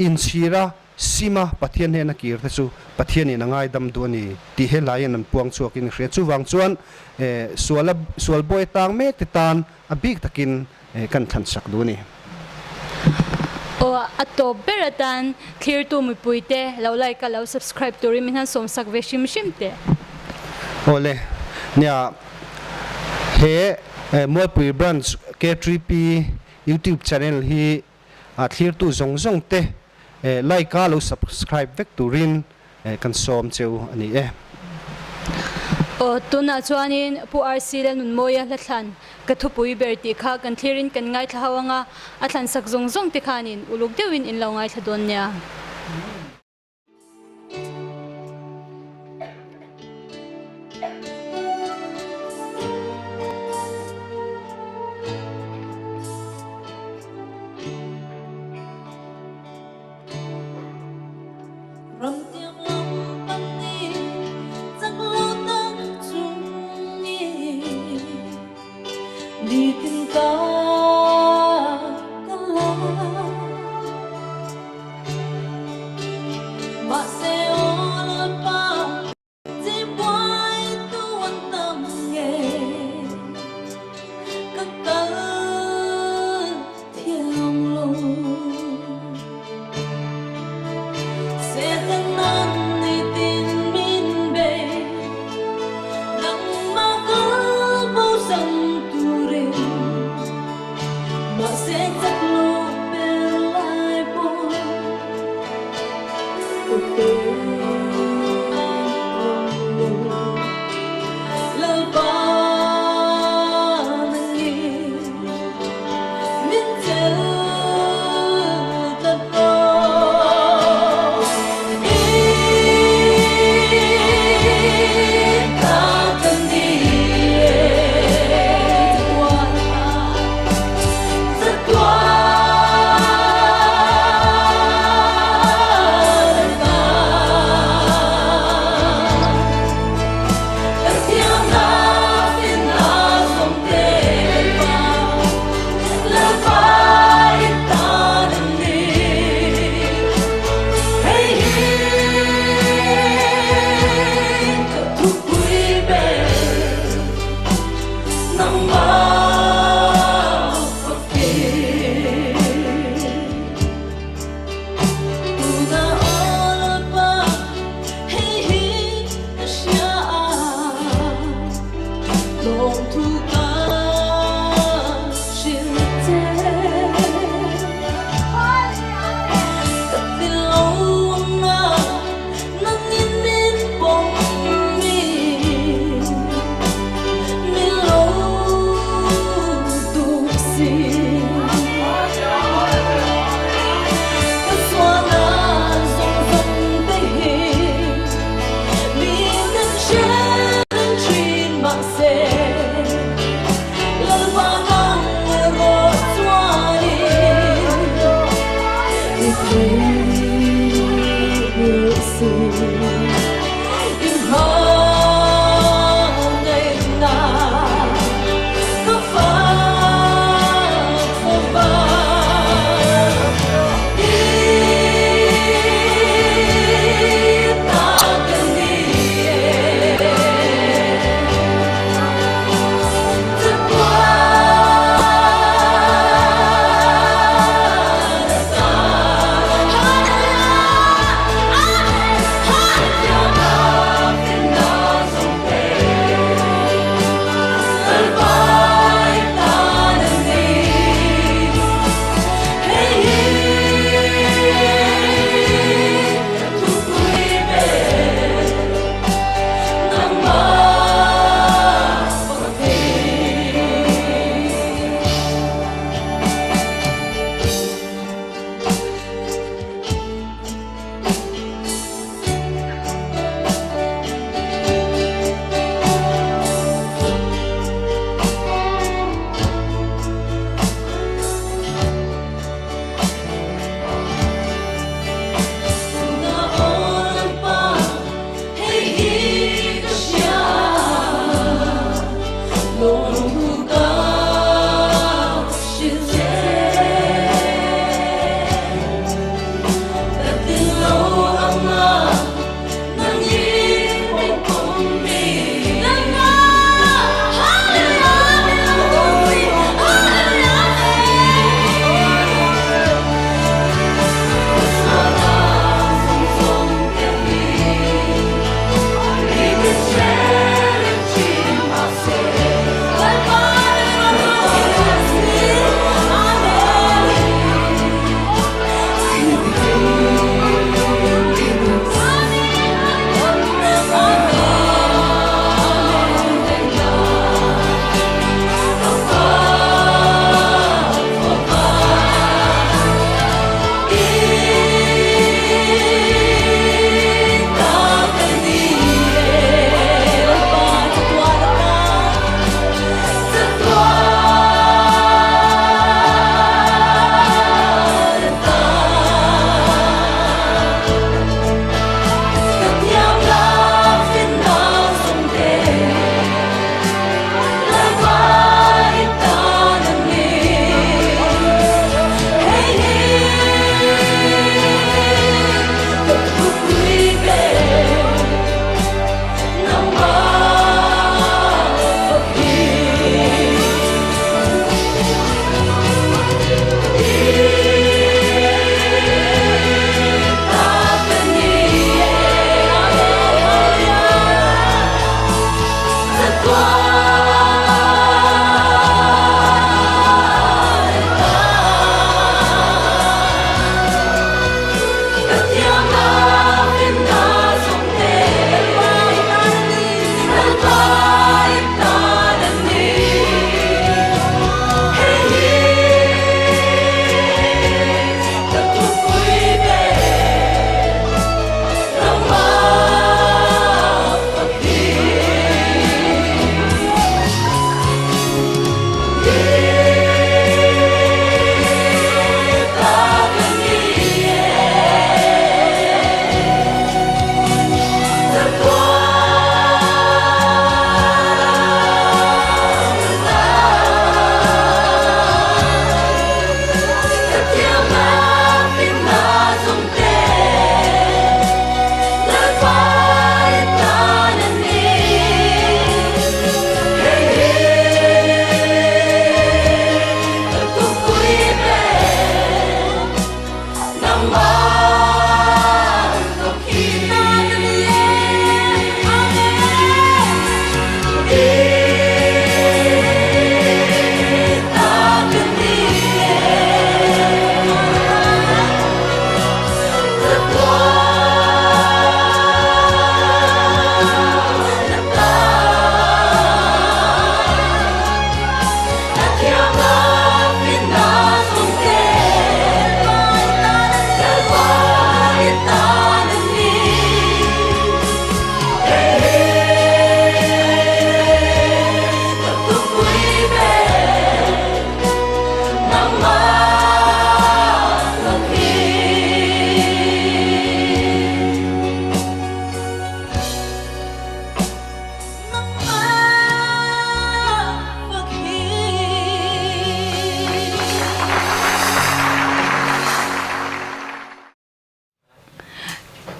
in chira sima pathian he na kir te chu pathian in angai dam du ani ti he lai an puang chuakin hre chuwang chuan e sual boy tang me te tan abik takin kan than sak du ni o ato beratan clear tu mi puite lo like lo subscribe to ri minhan somsak ve shim te ole nya he moi pui branch K3P YouTube channel hi clear tu zong te like ka lo subscribe vek tu rin kan som cheu ani o tuna chuanin pu RC le nun moya la thlan ka thu pui berti kha kan thlerin kan ngai thawanga a thlan sak zong te khanin uluk dewin in lo ngai thadon nya đi tìm ta mà sẽ ôn pa chỉ quay tu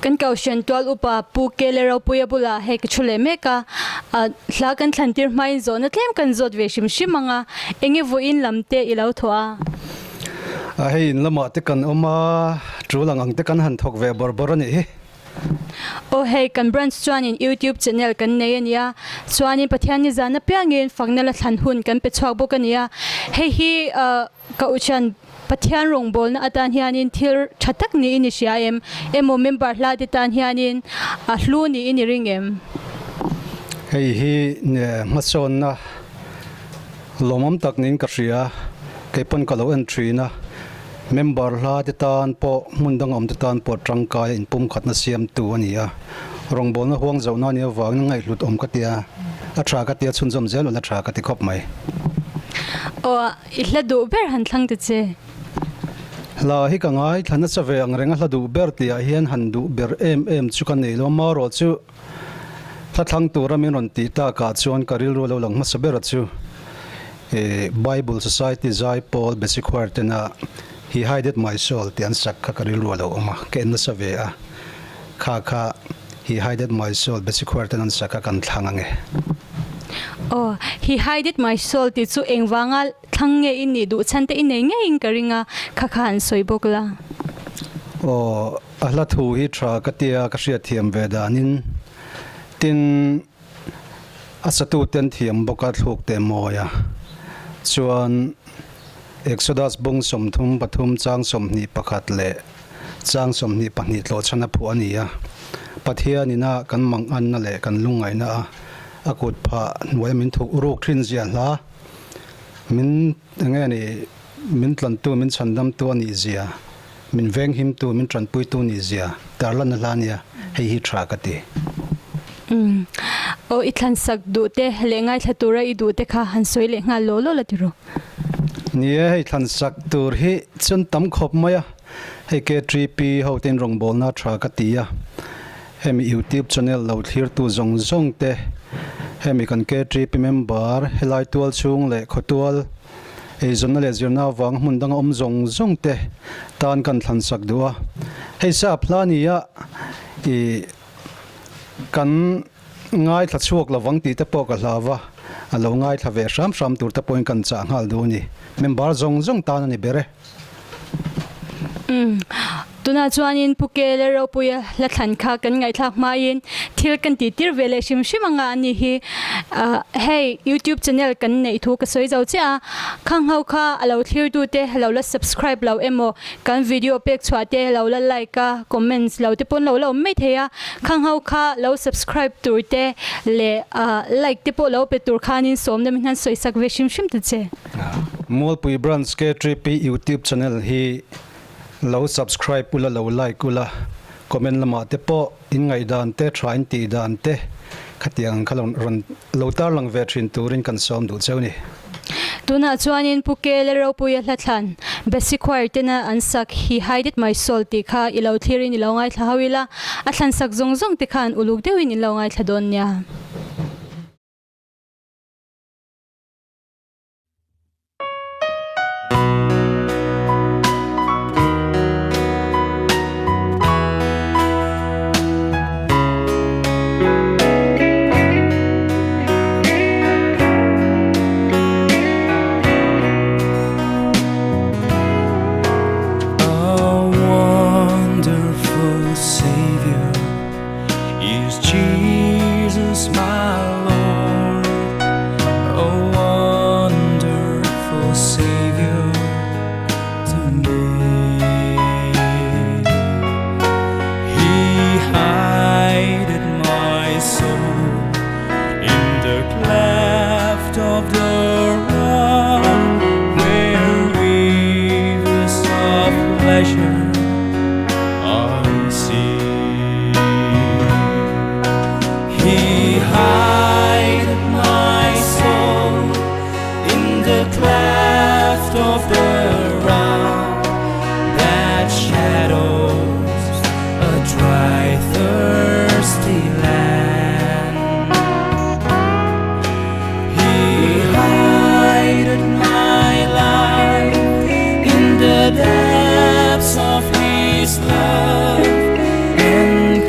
kan kaushan tual upa pu kelero puya bula he kchule meka hla kan thlantir mai zona tlem kan zot ve shim shimanga enge vo in lamte ilau thoa hei in lama te kan oma chulang ang te kan han thok ve bor bor ani o hei kan branch chuan in YouTube channel kan nei ania chuan in pathian ni zana piangin fangnala thlan hun kan pe chhuak bok ania hei hi ka uchan pathian rong bol na atan hianin thil thatak ni ini siaem emo member hla ti tan hianin a hlu ni ini ringem hei hi ne mason na lomam tak nin ka ria ke pon ka lo entry na member hla ti tan po mundang om ti tan po tangkai in pum khat na siam tu ania rong bol na huang zo na ni wang ngai hlut om ka tia a tha ka tia chun jom zel la tha ka ti khop mai o ihla du ber han thlang te che la hi ka ngai thana cha ve ang renga hla du ber tia hian han du ber em chu kan nei lo ma ro chu thla thlang tu ramin ron ti ta ka chuan karil ro lo lang ma saber chu Bible Society Zai Paul basic quartena he hided my soul tian sak ka karil ro lo ma ke na sa ve a kha he hided my soul basic quartena sak ka kan thlangange oh he hided my soul ti chu engwanga thange ini du chante in nge in karinga khakhan soibokla o ahla thu hi tra ka tia ka ria thiam ve danin tin asatu ten thiam boka thluk te moya chuan Exodus bung somthum pathum chang somni pakhat le chang somni pahni tlo chana phu ania pathianina kan mang an na le kan lungai na akut pha noi min thuk ruk thrin zia la min nge ni min tlan tu min chandam tu ani zia min veng him tu min tran pui tu ni zia tarlan la nia hei hi thra ka ti o itlan sak du te lengai thatura I du te kha han soi le nga lo lo la tiro nie hei thlan sak tur hi chun tam khop maya hei ke 3p hoten rong bol na thra ka ti ya hemi YouTube channel lo thlir tu zong zong te hemi kan ke 3p member helai tual chung le khotual ei zona le zirna wang mundang om zong zong te tan kan thlan sak duwa hei sa plania I kan ngai thla chuak lawang ti te po ka hlawa alo ngai thla ve sham sham tur ta point kan cha ngal du ni member zong zong tan ani bere tuna chuanin pukele ro puya la than kha kan ngai thak ma in thil kan ti tir vele shim shimanga ani hi hey YouTube channel kan nei thu ka soi jau cha khang hau kha alo thlir tu te alo la subscribe lo emo kan video pek chwa te alo la like ka comments lo te pon lo me theya khang hau kha lo subscribe tur te le like te po lo pe tur khanin som na min soi sak ve shim shim te che mol pui branch ke 3p YouTube channel hi lo subscribe pula lo like kula comment lama te po in ngai dan te thain ti dan te khatiang khalon ron lo tar lang ve thin turin kan som du cheu ni tuna chuanin pukele ro puya hlathan basic quartena ansak he hided my soul ti kha ilo thlirin ilo ngai thlawila athan sak zong zong ti khan uluk dewin ilo ngai thladon nya depths of His love and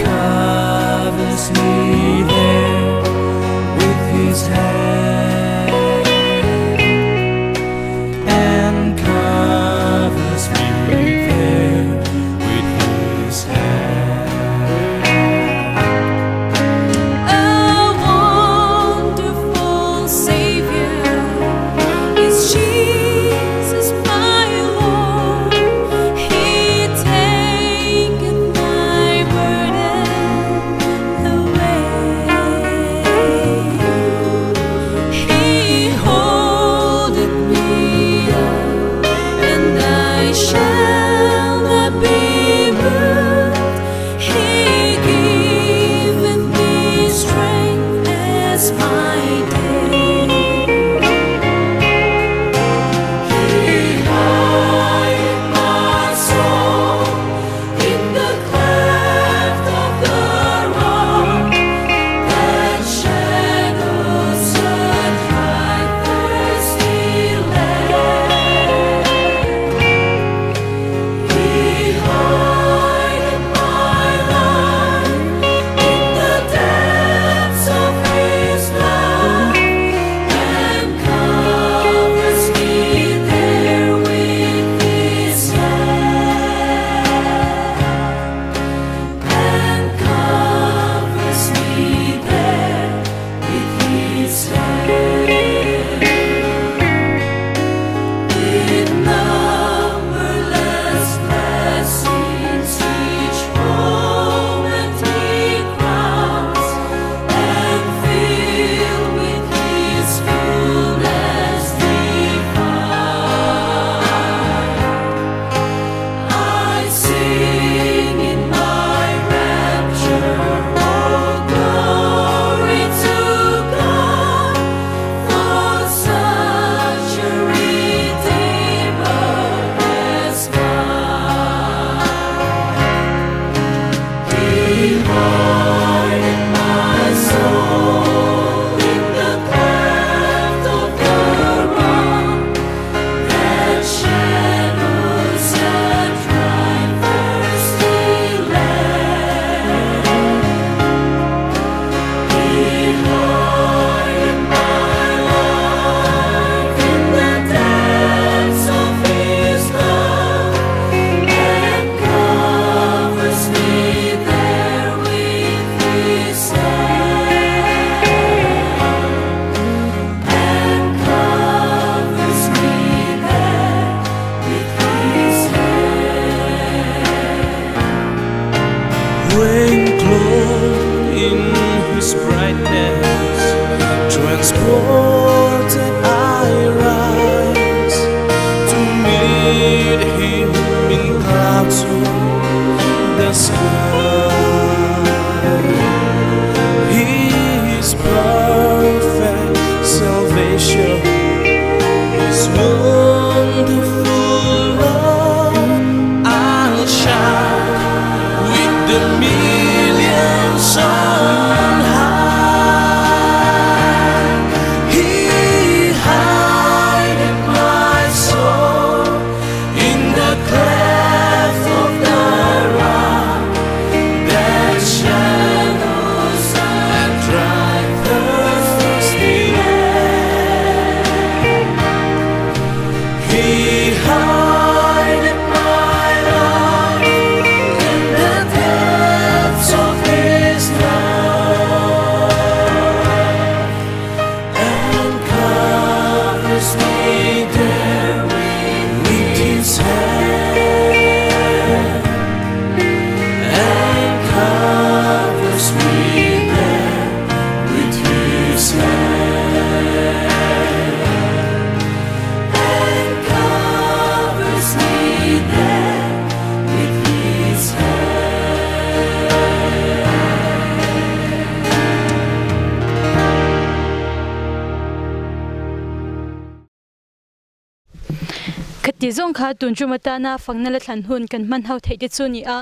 khati zong kha tun chu mata na fangna la thlan hun kan man hau thei ti chu ni a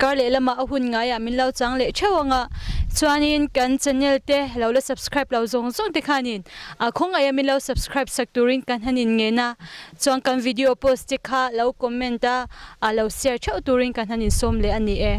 kar le lama a hun nga ya min lo chang le thewanga chuanin kan channel te lo la subscribe lo zong zong te khanin a khong aya min lo subscribe sak turin kan hanin nge na chuang kan video post te kha lo comment a lo share chau turin kan hanin som le ani e